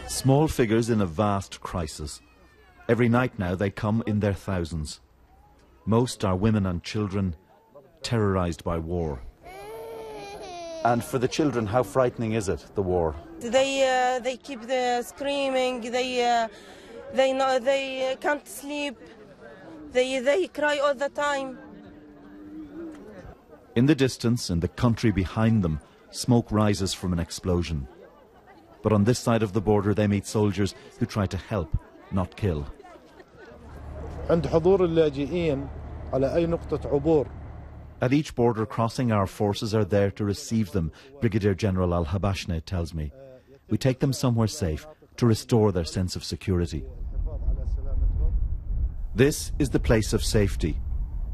Small figures in a vast crisis. Every night now they come in their thousands. Most are women and children, terrorized by war. And for the children, how frightening is it, the war? They keep screaming, they can't sleep, they cry all the time. In the distance, in the country behind them, smoke rises from an explosion. But on this side of the border they meet soldiers who try to help, not kill. At each border crossing, our forces are there to receive them, Brigadier General al-Habashne tells me. We take them somewhere safe to restore their sense of security. This is the place of safety,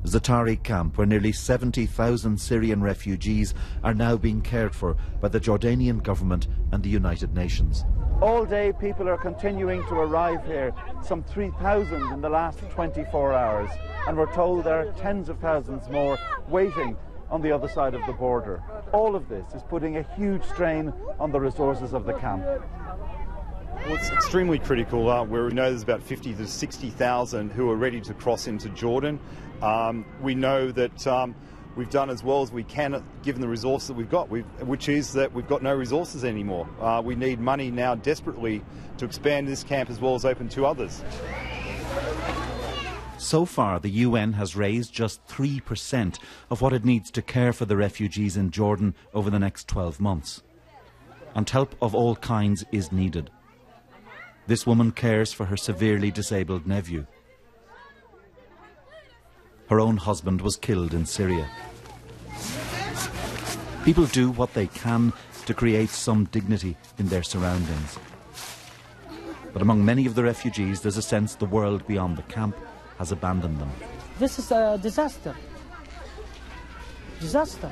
Zaatari camp, where nearly 70,000 Syrian refugees are now being cared for by the Jordanian government and the United Nations. All day people are continuing to arrive here, some 3,000 in the last 24 hours, and we're told there are tens of thousands more waiting on the other side of the border. All of this is putting a huge strain on the resources of the camp. Well, it's extremely critical. We know there's about 50 to 60,000 who are ready to cross into Jordan. We know that we've done as well as we can given the resources that we've got, which is that we've got no resources anymore. We need money now desperately to expand this camp as well as open 2 others. So far, the UN has raised just 3% of what it needs to care for the refugees in Jordan over the next 12 months. And help of all kinds is needed. This woman cares for her severely disabled nephew. Her own husband was killed in Syria. People do what they can to create some dignity in their surroundings. But among many of the refugees, there's a sense the world beyond the camp has abandoned them. This is a disaster. Disaster.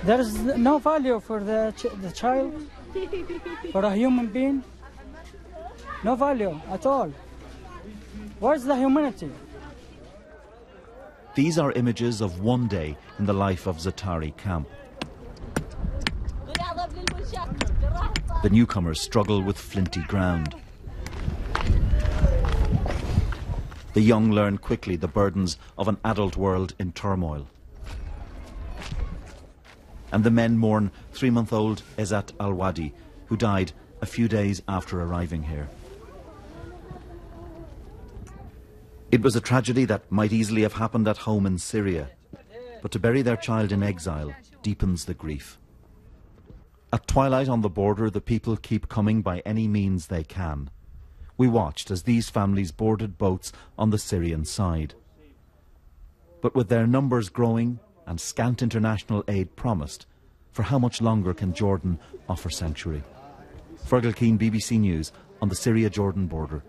There is no value for the child, for a human being. No value at all. Where's the humanity? These are images of one day in the life of Zaatari camp. The newcomers struggle with flinty ground. The young learn quickly the burdens of an adult world in turmoil. And the men mourn 3-month-old Izzat al-Wadi, who died a few days after arriving here. It was a tragedy that might easily have happened at home in Syria, but to bury their child in exile deepens the grief. At twilight on the border, the people keep coming by any means they can. We watched as these families boarded boats on the Syrian side. But with their numbers growing and scant international aid promised, for how much longer can Jordan offer sanctuary? Fergal Keane, BBC News, on the Syria-Jordan border.